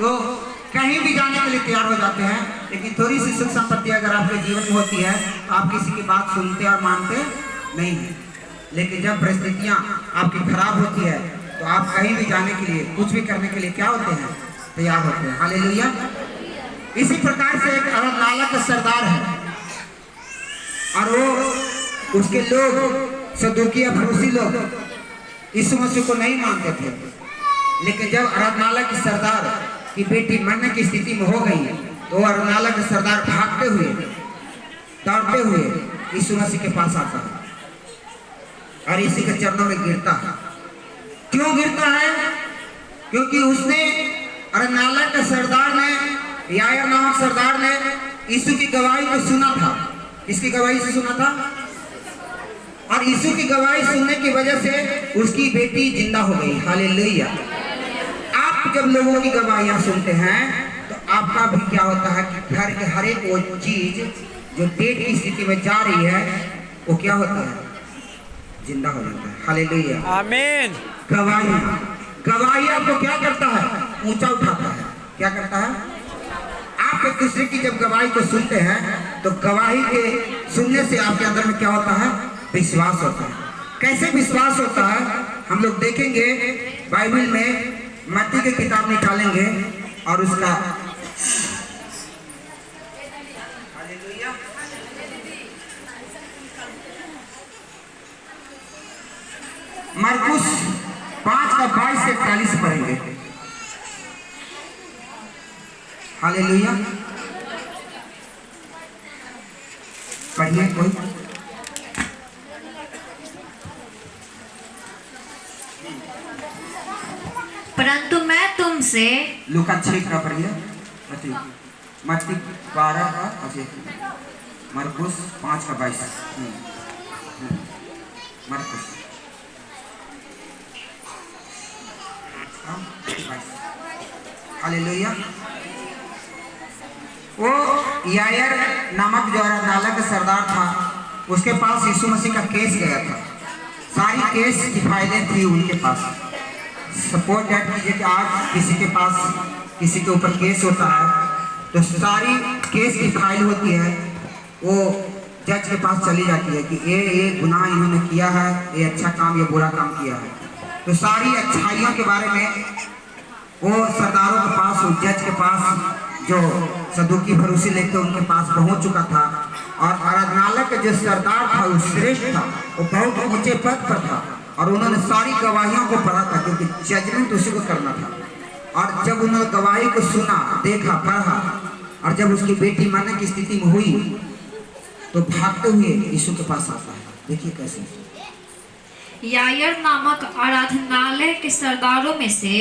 तो कहीं भी जाने के लिए तैयार हो जाते हैं, लेकिन थोड़ी सी सुख संपत्ति अगर आपके जीवन में होती है तो आप किसी की बात सुनते और मानते नहीं हैं। लेकिन जब परिस्थितियाँ आपकी खराब होती है तो आप कहीं भी जाने के लिए, कुछ भी करने के लिए क्या होते हैं? तैयार होते हैं। हालेलुया। इसी प्रकार से एक अरनाला का सरदार है और वो उसके लोग सदूकी या फरूसी लोग यीशु मसीह को नहीं मानते थे। लेकिन जब अरनाला की सरदार की बेटी मरने की स्थिति में हो गई तो अरनाला का सरदार भागते हुए दौड़ते हुए यीशु मसीह के पास आता है और इसी के चरणों में गिरता है। क्यों गिरता है? क्योंकि उसने अरनाला का सरदार ने, यायर नामक सरदार ने यीशु की गवाही को सुना था। किसकी गवाही से सुना था? और यीशु की गवाही सुनने की वजह से उसकी बेटी जिंदा हो गई। हालेलुया। आप जब लोगों की गवाहियां सुनते हैं तो आपका भी क्या होता है कि घर के हर एक वो चीज जो डेड की स्थिति में जा रही है वो क्या होता है? जिंदा हो जाता है। हालेलुया। आमीन। गवाही आपको क्या करता है? ऊंचा उठाता है। क्या करता है? आप एक दूसरे की जब गवाही को सुनते हैं तो गवाही के सुनने से आपके अंदर में क्या होता है? विश्वास होता है। कैसे विश्वास होता है? हम लोग देखेंगे बाइबल में, मत्ती की किताब निकालेंगे और उसका मरकुस 5 का 22 से 41 पढ़ेंगे। हालेलुया। पढ़िए कोई। परंतु मैं तुमसे, लूका 6 का पढ़िए, मत्ती 12 का, मरकुस 5 का 22। मरकुस हालेलुया। वो यायर नामक जो अरनाला का सरदार था उसके पास यीशु मसीह का केस गया था। सारी केस की फाइलें थी उनके पास। सपोज दैट कीजिए कि आज किसी के पास किसी के ऊपर केस होता है तो सारी केस की फाइल होती है, वो जज के पास चली जाती है कि ये गुनाह इन्होंने किया है, ये अच्छा काम, ये बुरा काम किया है। तो सारी अच्छाइयों के बारे में वो सरदारों के पास, जज के पास, जो सदूकी फरूसी लेते उनके पास पहुंच चुका था। और अरनाला का जो सरदार था वो श्रेष्ठ था, वो बहुत ऊंचे पद पर था और उन्होंने सारी गवाहियों को पढ़ा था क्योंकि जजमेंट उसी को करना था। और जब उन्होंने गवाही को सुना, देखा, पढ़ा और जब उसकी बेटी मरने की स्थिति में हुई तो भागते हुए यीशु के पास आता है। देखिए कैसे। यायर नामक आराधनालय के सरदारों में से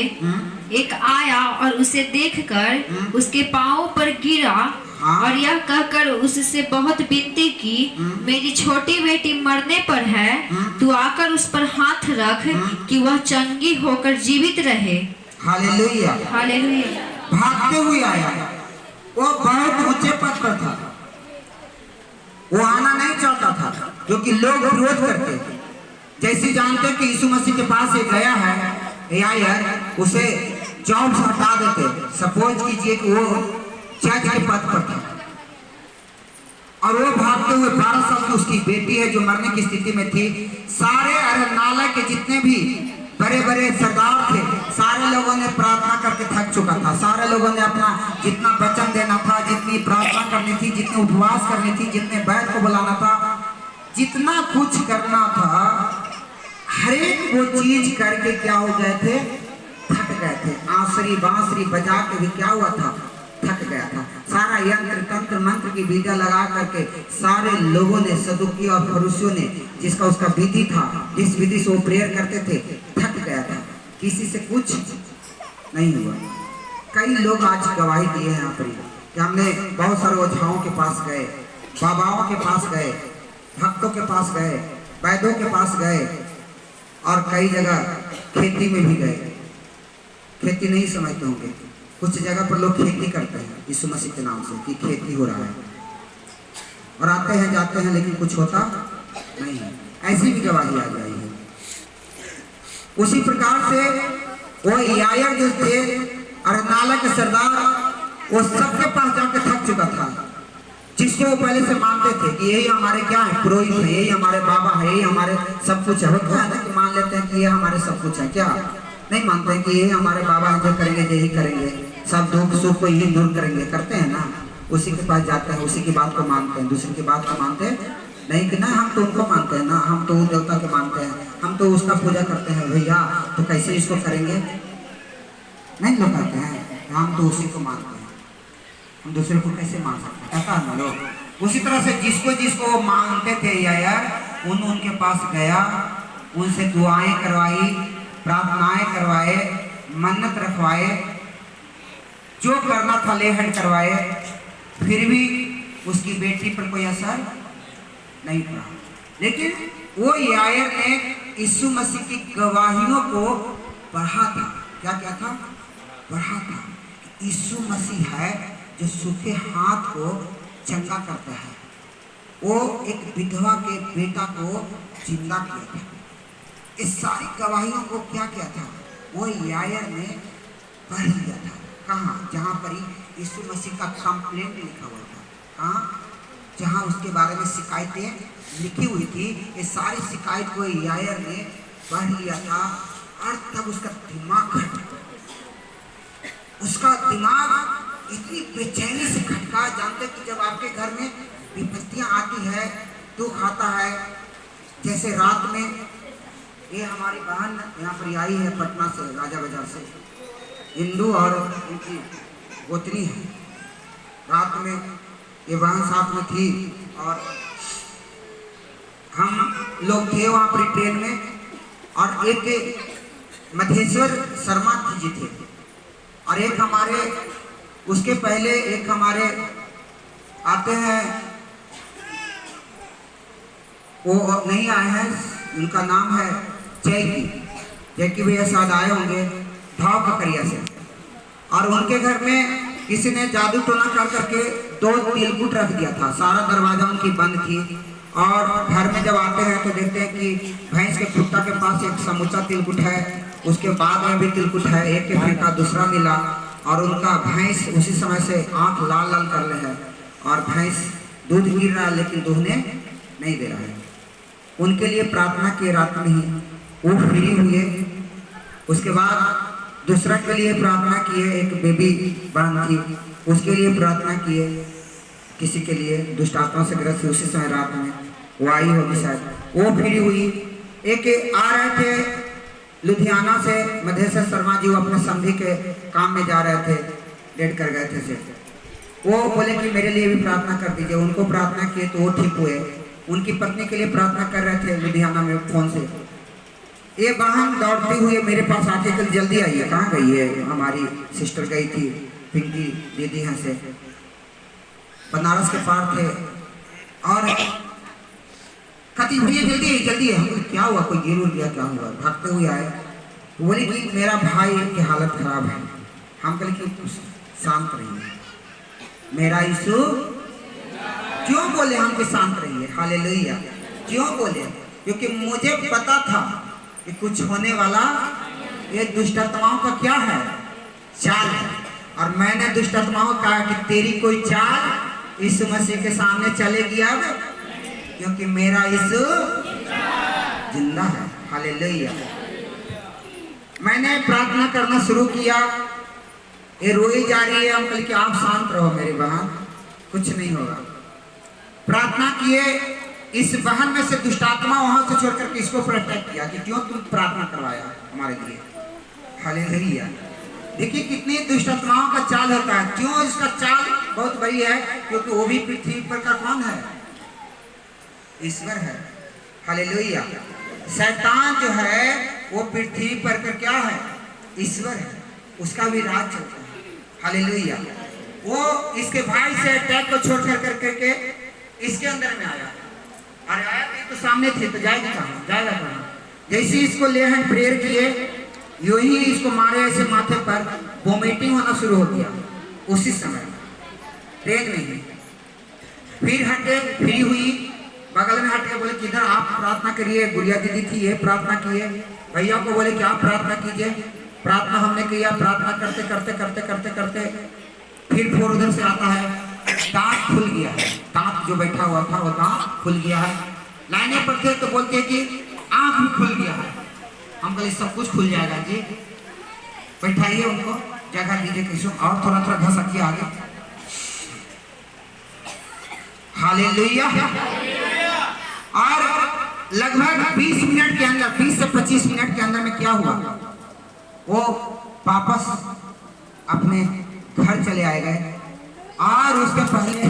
एक आया और उसे देखकर उसके पांवों पर गिरा और यह कहकर उससे बहुत विनती की, मेरी छोटी बेटी मरने पर है, तू आकर उस पर हाथ रख कि वह चंगी होकर जीवित रहे। हालेलुया। हालेलुया। भागते हुए आया। वो बहुत ऊंचे पद पर था, वो आना नहीं चाहता था क्योंकि लोग विरोध करते थे। जैसे जानते कि यीशु मसीह के पास एक गया है यायर, उसे जॉब से हटा देते। सपोज कीजिए कि वो जज के पद पर था और वो भागते हुए 12 साल की उसकी बेटी है जो मरने की स्थिति में थी। सारे अरनाला के जितने भी बड़े बड़े सरदार थे, सारे लोगों ने प्रार्थना करके थक चुका था। सारे लोगों ने अपना जितना वचन देना था, जितनी प्रार्थना करनी थी, जितने उपवास करनी थी, जितने बैठ को बुलाना था, जितना कुछ करना था, हर एक वो चीज करके क्या हो गए थे? थक गए थे। आंसरी बांसुरी बजा के भी क्या हुआ था? थक गया था। सारा यंत्र तंत्र मंत्र की विद्या लगा करके सारे लोगों ने, सदूकी और फरूसियों ने, जिसका उसका विधि था, जिस विधि से वो प्रेयर करते थे, थक गया था। किसी से कुछ नहीं हुआ। कई लोग आज गवाही दिए हैं यहाँ पर कि हमने बहुत सारे ओझाओं के पास गए, बाबाओं के पास गए, भक्तों के पास गए, वैद्यों के पास गए और कई जगह खेती में भी गए। खेती नहीं समझते होंगे, कुछ जगह पर लोग खेती करते हैं यीशु मसीह के नाम से कि खेती हो रहा है, और आते हैं जाते हैं लेकिन कुछ होता नहीं है। ऐसी भी गवाही आ गई है। उसी प्रकार से वो यायर जो थे अरनाला के सरदार वो सबके पास जाके थक चुका था, जिसको वो पहले से मानते थे कि यही हमारे क्या है, पुरोहित है, यही हमारे बाबा है, यही हमारे सब कुछ है। होता है ना कि मान लेते हैं कि ये हमारे सब कुछ है, क्या नहीं मानते हैं कि यही हमारे बाबा है, जो करेंगे यही करेंगे, सब दुख सुख को यही दूर करेंगे, करते हैं ना। उसी के पास जाते हैं, उसी की बात को मानते हैं, दूसरे की बात को मानते हैं नहीं कि ना हम तो उनको मानते हैं ना, हम तो उस देवता को मानते हैं, हम तो उसका पूजा करते हैं भैया, तो कैसे इसको करेंगे, नहीं लोग कहते हैं हम तो उसी को मानते हैं, हम दूसरे को कैसे मान सकते हैं, कहता है ना लोग। उसी तरह से जिसको जिसको वो मानते थे यार, उनके पास गया, उनसे दुआएं करवाई, प्रार्थनाएं करवाए, मन्नत रखवाए, जो करना था लेहन करवाए, फिर भी उसकी बेटी पर कोई असर नहीं पड़ा। लेकिन वो यायर ने यीशु मसीह की गवाहियों को पढ़ा था। क्या क्या था? पढ़ा था। यीशु मसीह है जो सूखे हाथ को चंगा करता है। वो एक विधवा के बेटा को जिंदा किया था। इस सारी गवाहियों को क्या किया था? वो यायर ने पढ़ लिया था। कहाँ? जहाँ पर यीशु मसीह का कंप्लेंट लिखा हुआ था। कहाँ? जहाँ उसके बारे में शिकायतें लिखी हुई थी। ये सारी शिकायत को यायर ने पढ़ लिया था और तब उसका दिमाग इतनी बेचैनी से खटका। जानते कि जब आपके घर में विपत्तियाँ आती है, दुख आता है, जैसे रात में ये हमारी बहन यहाँ पर आई है पटना से, राजा बाजार से, हिंदू और उनकी गोतनी है। रात में ये बहन साथ में थी और हम लोग थे वहाँ पर ट्रेन में, और एक मधेश्वर शर्मा जी थे और एक हमारे उसके पहले एक हमारे आते हैं, वो नहीं आए हैं, उनका नाम है जैकी भैया, शायद आए होंगे भाव ककरिया से। और उनके घर में किसी ने जादू टोना कर करके 2 तिलकुट रख दिया था। सारा दरवाजा उनकी बंद थी और घर में जब आते हैं तो देखते हैं कि भैंस के खुट्टा के पास एक समूचा तिलकुट है, उसके बाद में भी तिलकुट है, एक के फेंका दूसरा मिला, और उनका भैंस उसी समय से आंख लाल लाल कर रहे हैं और भैंस दूध गिर रहा है लेकिन दूहने नहीं दे रहा है। उनके लिए प्रार्थना किए रात में ही, वो फ्री हुए। उसके बाद दूसरा के लिए प्रार्थना किए, एक बेबी बहन थी, उसके लिए प्रार्थना किए, किसी के लिए दुष्ट आत्मा से ग्रस्त उसी समय रात में वो आई होगी शायद, वो फ्री हुई। एक आ रहे थे लुधियाना से, मधेश्वर शर्मा जी, वो अपने संधि के काम में जा रहे थे, डेट कर गए थे से। वो बोले कि मेरे लिए भी प्रार्थना कर दीजिए। उनको प्रार्थना किए तो वो ठीक हुए। उनकी पत्नी के लिए प्रार्थना कर रहे थे लुधियाना में फोन से। ये बहन दौड़ती हुई मेरे पास आके कल जल्दी आइए, कहाँ गई है? हमारी सिस्टर गई थी, पिंकी दीदी हैं से, बनारस के पार थे, और कहती भैया जल्दी जल्दी है। क्या हुआ? कोई गिर उड़ गया? क्या हुआ? भागते हुए आए। बोले कि मेरा भाई की हालत खराब है। हम कहे कि शांत रहिए, मेरा यीशु। क्यों बोले हम कि शांत रहिए? हालेलुया। क्यों बोले? क्योंकि मुझे पता था कि कुछ होने वाला, ये दुष्टात्माओं का क्या है? चाल है। और मैंने दुष्टात्माओं को कहा कि तेरी कोई चाल यीशु मसीह के सामने चलेगी अब, क्योंकि मेरा यीशु जिंदा है। हालेलुया। मैंने प्रार्थना करना शुरू किया, ये रोई जा रही है। हम कल कि आप शांत रहो मेरी बहन, कुछ नहीं होगा। प्रार्थना किए, इस बहन में से दुष्टात्मा वहां से छोड़ करके इसको प्रोटेक्ट किया कि क्यों तुम प्रार्थना करवाया हमारे लिए। हालेलुया। देखिए कितनी दुष्टात्माओं का चाल होता है। क्यों इसका चाल बहुत बड़ी है? क्योंकि वो भी पृथ्वी पर का कौन है? ईश्वर है। हालेलुया। शैतान जो है वो पृथ्वी पर का क्या है? ईश्वर है, उसका भी राज चलता है। हालेलुया। वो इसके भाई से अटैक को छोड़ कर करके इसके अंदर में आया, अरे आया तो सामने थे, तो जाएगा कहाँ? जाएगा कहाँ? जैसे इसको ले हैंड प्रेयर किए, यूं ही इसको मारे ऐसे माथे पर, वोमिटिंग होना शुरू हो गया उसी समय ट्रेन में ही। फिर हटे, फ्री हुई, बगल में हटे, बोले किधर आप प्रार्थना करिए। गुड़िया दीदी थी, ये प्रार्थना किए। भैया को बोले कि आप प्रार्थना कीजिए। प्रार्थना हमने किया, प्रार्थना करते करते करते करते करते फिर फोर उधर से आता है, दांत खुल गया है, दांत जो बैठा हुआ था वो दांत खुल गया है। लाइने पर थे तो बोलते हैं कि आँख भी खुल गया है। हम कहे सब कुछ खुल जाएगा जी, बैठाइए उनको, जगह दीजिए किसी और थोड़ा थोड़ा घसकिए आगे। हालेलुया। और लगभग 20 मिनट के अंदर, 20 से 25 मिनट के अंदर में क्या हुआ, वो वापस अपने घर चले आए गए। और उसके पहले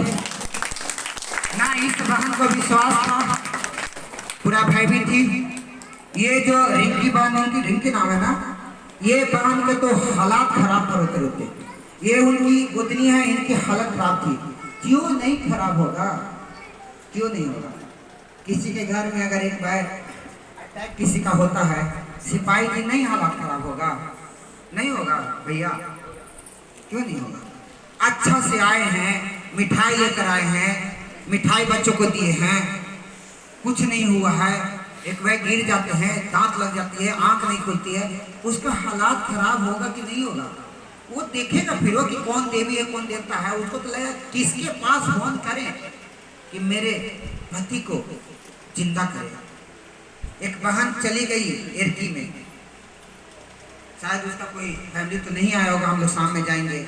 ना इस बहन को विश्वास था, पूरा भयभीत थी। ये जो रिंकी बहन, उनकी रिंकी नाम है ना, ये बहन के तो हालात खराब होते रहते। ये उनकी गोतनी है, इनकी हालत खराब थी। क्यों नहीं खराब होगा, क्यों नहीं होगा? किसी के घर में अगर एक बार अटैक किसी का होता है, सिपाही की नहीं हालत खराब होगा? नहीं होगा भैया, क्यों नहीं होगा? अच्छा से आए हैं, मिठाई लेकर आए हैं, मिठाई बच्चों को दिए हैं, कुछ नहीं हुआ है। एक वह गिर जाते हैं, दांत लग जाती है, आंख नहीं खुलती है, उसका हालात खराब होगा कि नहीं होगा? वो देखेगा फिर वो कि कौन देवी है कौन देवता है। उसको तो लगेगा किसके पास फोन करें कि मेरे पति को जिंदा करें। एक बहन चली गई एरकी में, शायद उसका कोई फैमिली तो नहीं आया होगा, हम लोग शाम में जाएंगे।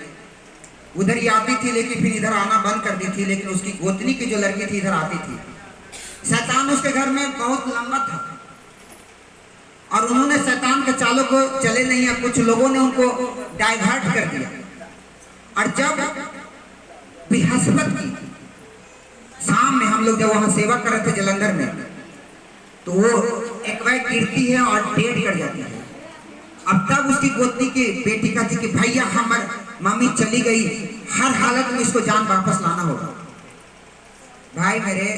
उधर ही आती थी लेकिन फिर इधर आना बंद कर दी थी। लेकिन उसकी गोतनी की जो लड़की थी इधर आती थी। शैतान उसके घर में बहुत लंबा था और उन्होंने शैतान के चालों को चले नहीं है, कुछ लोगों ने उनको डाइवर्ट कर दिया। और जब बृहस्पति की शाम में हम लोग जब वहां सेवा कर रहे थे जलंधर में, तो वो एक बार गिरती है और डेड कर जाती है। अब तब उसकी गोतनी की बेटी कहती कि भैया हमार मम्मी चली गई, हर हालत में इसको जान वापस लाना होगा। भाई मेरे,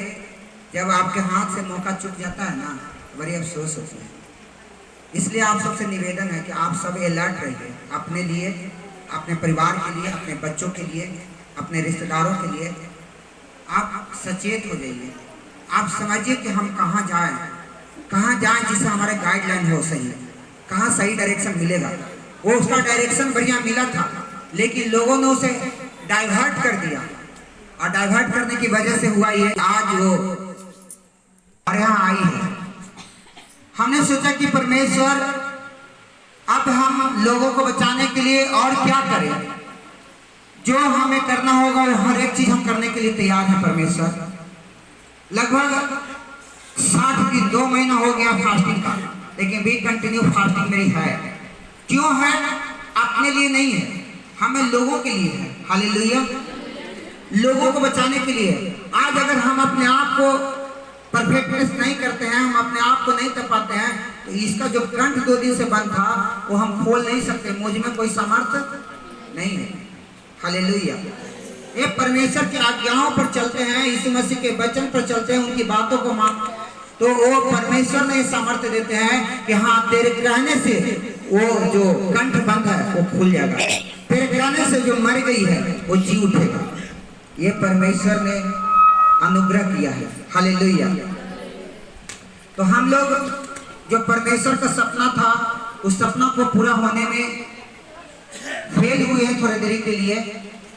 जब आपके हाथ से मौका चुक जाता है ना, बड़ी अफसोस होती है। इसलिए आप सबसे निवेदन है कि आप सब अलर्ट रहिए, अपने लिए, अपने परिवार के लिए, अपने बच्चों के लिए, अपने रिश्तेदारों के लिए। आप सचेत हो जाइए। आप समझिए कि हम कहाँ जाएं जिससे हमारे गाइडलाइन हो सही, कहाँ सही डायरेक्शन मिलेगा। वो उसका डायरेक्शन बढ़िया मिला था, लेकिन लोगों ने उसे डाइवर्ट कर दिया। और डाइवर्ट करने की वजह से हुआ ये, आज वो हमारे यहाँ आई है। हमने सोचा कि परमेश्वर अब हम लोगों को बचाने के लिए और क्या करें। जो हमें करना होगा वो हर एक चीज हम करने के लिए तैयार है परमेश्वर। लगभग 60 दिन 2 महीना हो गया फास्टिंग का, लेकिन भी कंटिन्यू फास्टिंग मेरी है। क्यों है? अपने लिए नहीं है, हमें लोगों के लिए है। हालेलुया। लोगों को बचाने के लिए। आज अगर हम अपने आप को परफेक्टनेस नहीं करते हैं, हम अपने आप को नहीं कर पाते हैं, तो इसका जो कंठ 2 दिन से बंद था वो हम खोल नहीं सकते। मुझ में कोई सामर्थ्य नहीं है। हालेलुया। ये परमेश्वर की आज्ञाओं पर चलते हैं, यीशु मसीह के वचन पर चलते हैं, उनकी बातों को मान, तो वो परमेश्वर ने सामर्थ्य देते हैं कि हाँ तेरे कहने से वो जो कंठ बंद है वो खुल जाएगा, तेरे कहने से जो मर गई है वो जी उठेगा। ये परमेश्वर ने अनुग्रह किया है। हालेलुया। तो हम लोग जो परमेश्वर का सपना था, उस सपना को पूरा होने में फेल हुए हैं थोड़ी देरी के लिए,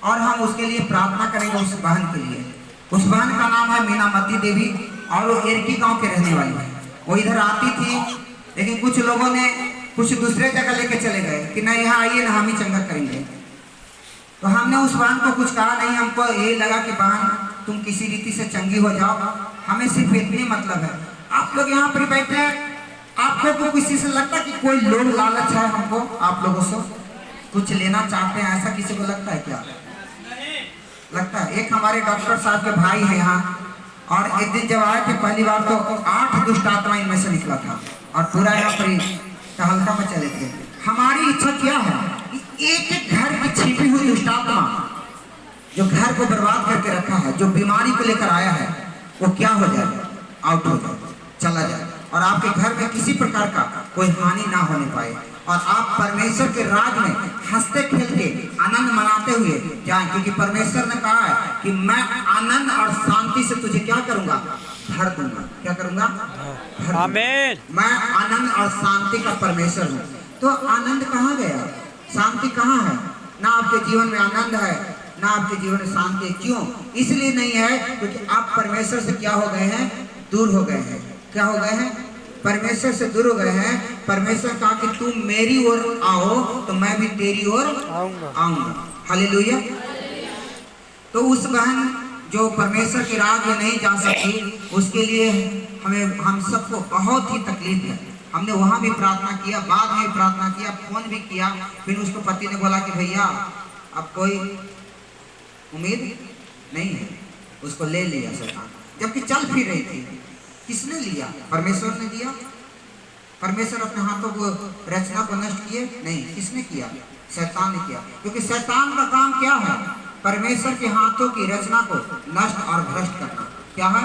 और हम उसके लिए प्रार्थना करेंगे उस बहन के लिए। उस बहन का नाम है मीनामती देवी और वो एरकी गांव के रहने वाली है। वो इधर आती थी, लेकिन कुछ लोगों ने कुछ दूसरे जगह लेके चले गए कि नहीं यहाँ आइए ना, हम ही चंगा करेंगे। तो हमने उस बहन को कुछ कहा नहीं। हमको ये लगा कि बहन तुम किसी रीति से चंगी हो जाओ, हमें सिर्फ इतनी मतलब है। आप लोग यहाँ पर बैठे हैं, आपको तो किसी से लगता है कि कोई लोभ लालच है हमको आप लोगों से कुछ लेना चाहते हैं, ऐसा किसी को लगता है क्या? लगता है। एक हमारे डॉक्टर साहब के भाई है यहाँ, और एक दिन जब आए थे पहली बार तो 8 दुष्ट आत्मा इनमें से निकला था और पूरा यहाँ पर टहलका में चले थे। हमारी इच्छा क्या है? एक एक घर की छिपी हुई दुष्ट आत्मा जो घर को बर्बाद करके रखा है, जो बीमारी को लेकर आया है, वो क्या हो जाए? आउट हो जाए, चला जाए, और आपके घर में किसी प्रकार का कोई हानि ना होने पाए, और आप परमेश्वर के राज में हंसते खेलते आनंद मनाते हुए जाएं। क्योंकि परमेश्वर ने कहा है कि मैं आनंद और शांति से तुझे क्या करूंगा? भर दूंगा। क्या करूंगा? आमीन। मैं आनंद और शांति का परमेश्वर हूँ। तो आनंद कहाँ गया, शांति कहाँ है? ना आपके जीवन में आनंद है, ना आपके जीवन में शांति। क्यों? इसलिए नहीं है क्योंकि आप परमेश्वर से क्या हो गए हैं? दूर हो गए हैं। क्या हो गए हैं? परमेश्वर से दूर हो गए हैं। परमेश्वर कहा कि तुम मेरी ओर आओ तो मैं भी तेरी ओर आऊंगा। हालेलुया। तो उस बहन जो परमेश्वर के राह में नहीं जा सकती, उसके लिए हम सबको बहुत ही तकलीफ है। हमने वहां भी प्रार्थना किया, बाद में प्रार्थना किया, फोन भी किया। फिर उसको पति ने बोला कि भैया अब कोई उम्मीद नहीं है, उसको ले लिया शैतान। जबकि चल फिर रही थी। किसने लिया? परमेश्वर ने दिया। परमेश्वर अपने हाथों को रचना को नष्ट किए नहीं, किसने किया? शैतान ने किया। क्योंकि शैतान का काम क्या है? परमेश्वर के हाथों की रचना को नष्ट और भ्रष्ट करना। क्या है?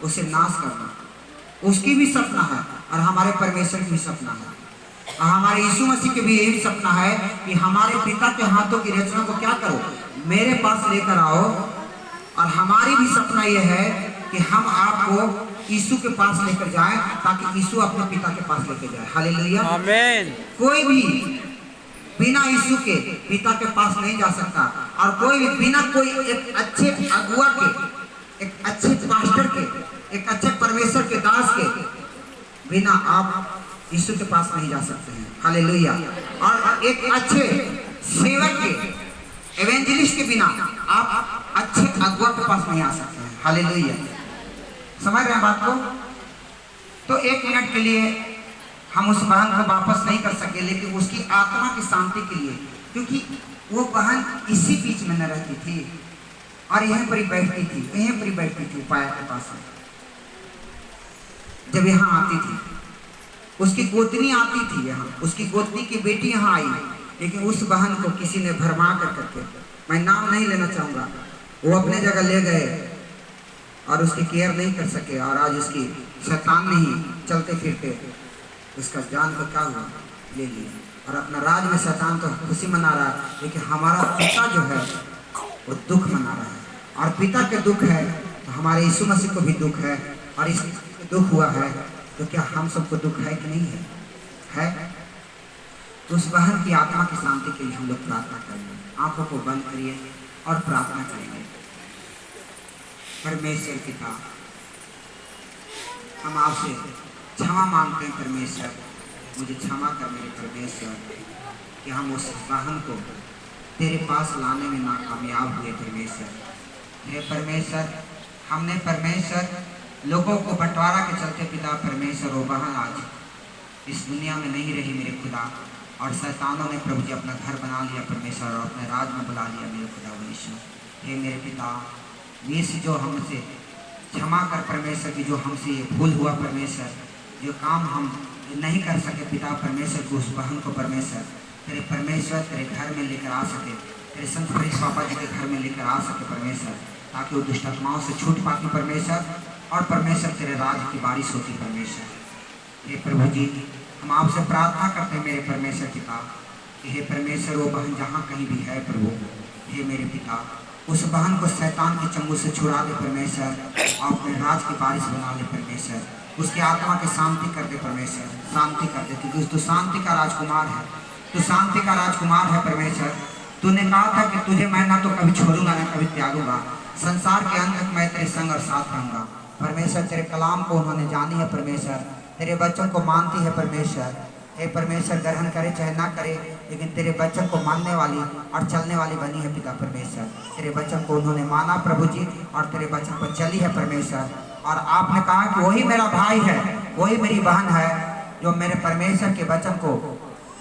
उसे नाश करना। उसकी भी सपना है और हमारे परमेश्वर की भी सपना है, और हमारे यीशु मसीह के भी यही सपना है कि हमारे पिता के हाथों की रचना को क्या करो? मेरे पास लेकर आओ। और हमारी भी सपना यह है कि हम आपको यीशु के पास लेकर जाएं, ताकि यीशु अपने पिता के पास लेकर जाए। हालेलुया, आमीन। कोई भी बिना यीशु के पिता के पास नहीं जा सकता, और कोई भी बिना कोई एक अच्छे अगुआ के, एक अच्छे पास्टर के, एक अच्छे परमेश्वर के दास के बिना आप यीशु के पास नहीं जा सकते हैं। हालेलुया। और एक अच्छे सेवक के, एवेंजलिस्ट के बिना आप अच्छे अगुआ के पास नहीं आ सकते हैं। हालेलुया। समझ रहे हैं बात को? तो एक मिनट के लिए हम उस बहन को वापस नहीं कर सके, लेकिन उसकी आत्मा की शांति के लिए, क्योंकि वो बहन इसी बीच में न रहती थी और यहीं पर ही बैठती थी, यहीं पर ही बैठती थी पाया के पास। जब यहाँ आती थी, उसकी गोतनी आती थी यहाँ, उसकी गोतनी की बेटी यहाँ आई, लेकिन उस बहन को किसी ने भरमा करके, मैं नाम नहीं लेना चाहूँगा, वो अपने जगह ले गए और उसकी केयर नहीं कर सके, और आज उसकी शैतान ने ही चलते फिरते उसका जान को क्या हुआ? ले लिया। और अपना राज में शैतान तो खुशी मना रहा है, लेकिन हमारा पिता जो है वो दुख मना रहा है। और पिता के दुख है तो हमारे यीशु मसीह को भी दुख है, और इस दुख हुआ है तो क्या हम सबको दुख है कि नहीं है? तो उस बहन की आत्मा की शांति के लिए हम लोग प्रार्थना करेंगे। आंखों को बंद करिए और प्रार्थना करेंगे। परमेश्वर पिता, हम आपसे क्षमा मांगते हैं। परमेश्वर, मुझे क्षमा कर मेरे परमेश्वर कि हम उस बहन को तेरे पास लाने में नाकामयाब हुए। परमेश्वर, हे परमेश्वर, हमने परमेश्वर लोगों को बंटवारा के चलते पिता परमेश्वर, वो बहन आज इस दुनिया में नहीं रही मेरे खुदा, और शैतानों ने प्रभु जी अपना घर बना लिया परमेश्वर, और अपने राज में बुला लिया मेरे खुदा यीशु। हे मेरे पिता, यीशु जो हमसे क्षमा कर परमेश्वर की, जो हमसे ये भूल हुआ परमेश्वर, जो काम हम नहीं कर सके पिता परमेश्वर को, उस बहन को परमेश्वर तेरे परमेश्वर तेरे घर में लेकर आ सके, तेरे संत फरीस पापा जी के घर में लेकर आ सके परमेश्वर, ताकि वो दुष्ट आत्माओं से छूट पाती परमेश्वर, और परमेश्वर तेरे राज की बारिश होती परमेश्वर। हे प्रभु जी, हम आपसे प्रार्थना करते हैं मेरे परमेश्वर पिता कि हे परमेश्वर, वो बहन जहाँ कहीं भी है प्रभु, हे मेरे पिता, उस बहन को शैतान के चंगुल से छुड़ा दे परमेश्वर, और अपने राज की बारिश बना ले परमेश्वर। उसकी आत्मा की शांति कर दे परमेश्वर, शांति कर दे, क्योंकि तू शांति का राजकुमार है, तू शांति का राजकुमार है परमेश्वर। तूने कहा था कि तुझे मैं ना तो कभी छोड़ूंगा ना कभी त्यागूंगा, संसार के अंत तक मैं तेरे संग और साथ रहूंगा परमेश्वर। तेरे कलाम को उन्होंने जानी है परमेश्वर, तेरे बच्चों को मानती है परमेश्वर। हे परमेश्वर, ग्रहण करे चाहे ना करे, लेकिन तेरे बच्चों को मानने वाली और चलने वाली बनी है पिता परमेश्वर। तेरे बच्चों को उन्होंने माना प्रभु जी, और तेरे बच्चों पर चली है परमेश्वर। और आपने कहा कि वही मेरा भाई है, वही मेरी बहन है, जो मेरे परमेश्वर के वचन को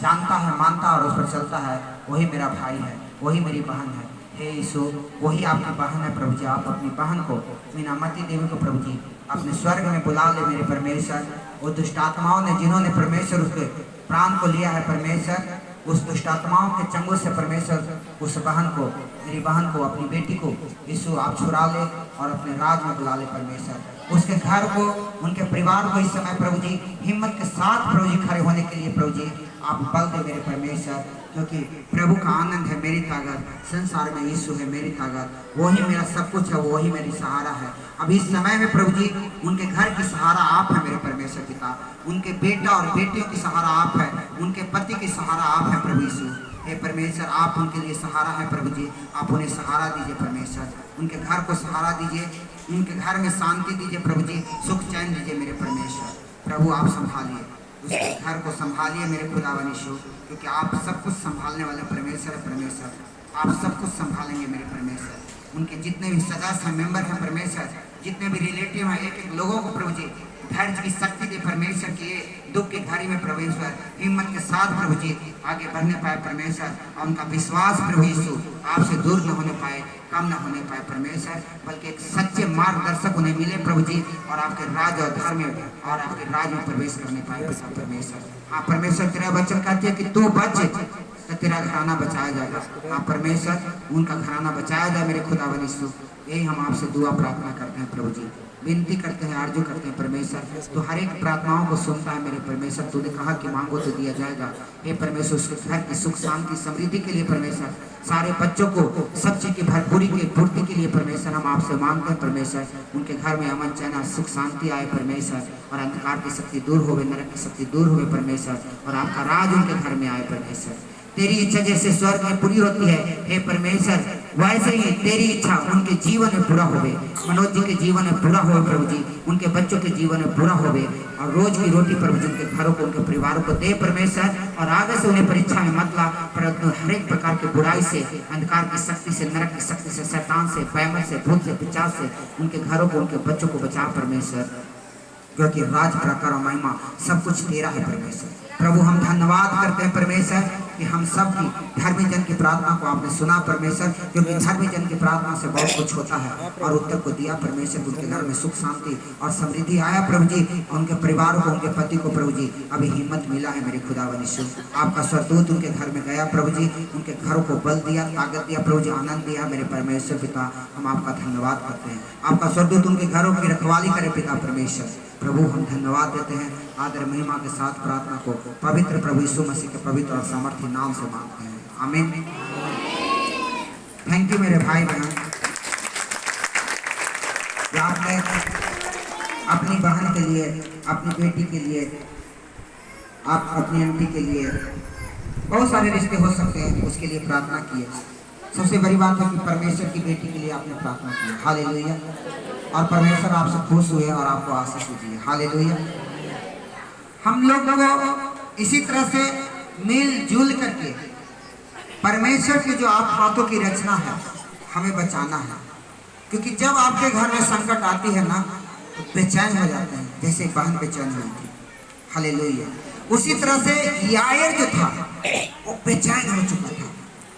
जानता है, मानता है और उस पर चलता है, वही मेरा भाई है, वही मेरी बहन है। हे यीशु, वही आपकी बहन है प्रभु जी। आप अपनी बहन को, मीनामती देवी को प्रभु जी अपने स्वर्ग में बुला ले मेरे परमेश्वर। वो दुष्ट आत्माओं ने जिन्होंने परमेश्वर उसके प्राण को लिया है परमेश्वर, उस दुष्ट आत्माओं के चंगुल से परमेश्वर उस बहन को, मेरी बहन को, अपनी बेटी को यीशु आप छुड़ा ले और अपने राज में बुला ले परमेश्वर। उसके घर को, उनके परिवार को इस समय प्रभु जी हिम्मत के साथ प्रभु जी खड़े होने के लिए प्रभु जी आप बल दे मेरे परमेश्वर, क्योंकि प्रभु का आनंद है मेरी ताकत, संसार में यीशु है मेरी ताकत, वही मेरा सब कुछ है, वही मेरी सहारा है। अब इस समय में प्रभु जी उनके घर की सहारा आप है मेरे परमेश्वर पिता, उनके बेटा और बेटियों की सहारा आप है, उनके पति की सहारा आप है प्रभु यीशु। हे परमेश्वर, आप उनके लिए सहारा है प्रभु जी, आप उन्हें सहारा दीजिए परमेश्वर, उनके घर को सहारा दीजिए, उनके घर में शांति दीजिए प्रभु जी, सुख चैन दीजिए मेरे परमेश्वर। प्रभु आप संभालिए, उसके घर को संभालिए मेरे खुदावन यीशु, क्योंकि आप सब कुछ संभालने वाले परमेश्वर है परमेश्वर, आप सब कुछ संभालेंगे मेरे परमेश्वर। उनके जितने भी सदस्य हैं, मेंबर हैं परमेश्वर, जितने भी रिलेटिव हैं, एक एक लोगों को प्रभु जी धैर्य की शक्ति दे परमेश्वर, की दुख की घड़ी में परमेश्वर हिम्मत के साथ प्रभु जी आगे बढ़ने पाए परमेश्वर, और उनका विश्वास प्रभु यीशु आपसे दूर न होने पाए, कम न होने पाए परमेश्वर, बल्कि एक सच्चे मार्गदर्शक उन्हें मिले प्रभु जी, और आपके राज और धर्म में और आपके राज में प्रवेश करने पाए पिता परमेश्वर। हाँ परमेश्वर, तेरा वचन कहते हैं कि तू बच तो तेरा घराना बचाया जाएगा। हाँ परमेश्वर, उनका घराना बचाया जाए मेरे खुदावन यीशु, यही हम आपसे दुआ प्रार्थना करते हैं प्रभु जी, विनती करते हैं, आरजू करते हैं परमेश्वर। तो हर एक प्रार्थनाओं को सुनता है मेरे परमेश्वर, तूने कहा कि मांगो तो दिया जाएगा। हे परमेश्वर, उसके घर की सुख शांति समृद्धि के लिए परमेश्वर, सारे बच्चों को सब चीज की भरपूरी की पूर्ति के लिए परमेश्वर हम आपसे मांगते हैं परमेश्वर, उनके घर में अमन चैन सुख शांति आए परमेश्वर, और अंधकार की शक्ति दूर होवे, नरक की शक्ति दूर होवे परमेश्वर, और आपका राज उनके घर में आए परमेश्वर। तेरी इच्छा जैसे स्वर्ग में पूरी होती है हे परमेश्वर, वैसे ही तेरी इच्छा उनके जीवन में पूरा होवे, मनोज जी के जीवन में पूरा होवे प्रभु जी, उनके बच्चों के जीवन में पूरा होवे, और रोज की रोटी प्रभु जी उनके घरों को, उनके परिवारों को दे परमेश्वर, और आगे से उन्हें परीक्षा में मत ला, परंतु हर एक प्रकार की बुराई से, अंधकार की शक्ति से, नरक की शक्ति से, शैतान से, पैमल से, भूत से, पिशाच से उनके घरों को, उनके बच्चों को बचा परमेश्वर, क्योंकि राज प्रकार और महिमा सब कुछ तेरा है परमेश्वर। प्रभु हम धन्यवाद करते हैं परमेश्वर कि हम सब की धर्मी जन की प्रार्थना को आपने सुना परमेश्वर, क्योंकि धर्मी जन की प्रार्थना से बहुत कुछ होता है, और उत्तर को दिया परमेश्वर, उनके घर में सुख शांति और समृद्धि आया प्रभु जी, उनके परिवार को, उनके पति को प्रभु जी अभी हिम्मत मिला है मेरे खुदावन यीशु। आपका स्वर्गदूत उनके घर में गया प्रभु जी, उनके घरों को बल दिया, ताकत दिया प्रभु जी, आनंद दिया मेरे परमेश्वर पिता, हम आपका धन्यवाद करते हैं। आपका स्वर्गदूत उनके घरों की रखवाली करे पिता परमेश्वर। प्रभु हम धन्यवाद देते हैं, आदर महिमा के साथ प्रार्थना को पवित्र प्रभु यीशु मसीह के पवित्र और सामर्थ्य नाम से मांगते हैं, आमीन। थैंक यू मेरे भाई बहन, आपने अपनी बहन के लिए, अपनी बेटी के लिए, आप अपनी आंटी के लिए, बहुत सारे रिश्ते हो सकते हैं, उसके लिए प्रार्थना की है। सबसे बड़ी बात है कि परमेश्वर की बेटी के लिए आपने प्रार्थना की है, हालेलुया, और परमेश्वर आपसे खुश हुए और आपको आशीष दीजिए, हालेलुया। हम लोग को इसी तरह से मिलजुल करके परमेश्वर की जो आप हाथों की रचना है हमें बचाना है, क्योंकि जब आपके घर में संकट आती है ना तो बेचैन हो जाते हैं, जैसे बहन बेचैन हुई थी, हालेलुया। उसी तरह से यायर जो था वो बेचैन हो चुका था,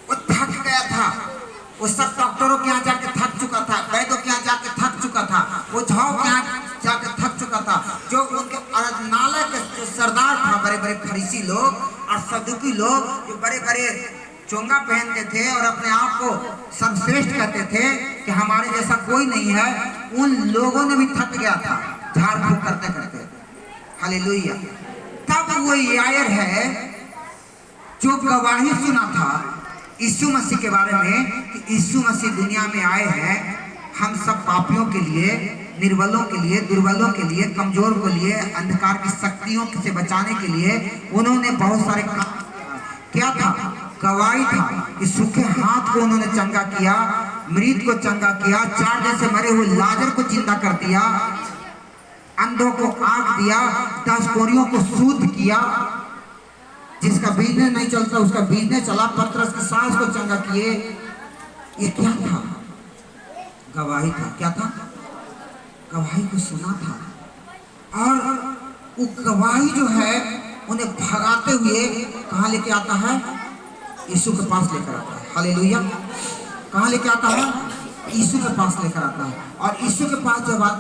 वो थक गया था, वो सब डॉक्टरों के यहाँ जाके थक चुका था, वैद्यों के यहाँ जाके थक चुका था, वो झाओ के यहाँ जाके थक चुका था, जो उनके आराधनालय के जो सरदार था, बड़े बड़े फरीसी लोग और सदुकी लोग जो बड़े बड़े चोंगा पहनते थे और अपने आप को सर्वश्रेष्ठ कहते थे कि हमारे जैसा कोई नहीं है, उन लोगों ने भी थक गया था झाड़ फूक करते करते, हालेलुया। तब वो यायर है जो गवाही सुना था यीशु मसीह के बारे में कि यीशु मसीह दुनिया में आए हैं हम सब पापियों के लिए, निर्बलों के लिए, दुर्बलों के लिए, कमजोर के लिए, अंधकार की शक्तियों से बचाने के लिए उन्होंने बहुत सारे काम क्या था, गवाही था कि सूखे हाथ को उन्होंने चंगा किया, मृत को चंगा किया, चार जैसे मरे हुए लाजर को जिंदा कर दिया, अंधों को आंख दिया, 10 कोढ़ियों को शुद्ध किया, जिसका बिजनेस नहीं चलता उसका बिजनेस चला, पतरस की सास को चंगा किए। ये क्या था? गवाही था। क्या था? गवाही को सुना था, और वो गवाही जो है उन्हें भगाते हुए कहाँ लेके आता है? यीशु के पास लेकर आता है, हालेलुया। कहाँ लेके आता है? यीशु के पास लेकर आता है, और यीशु के पास जब आता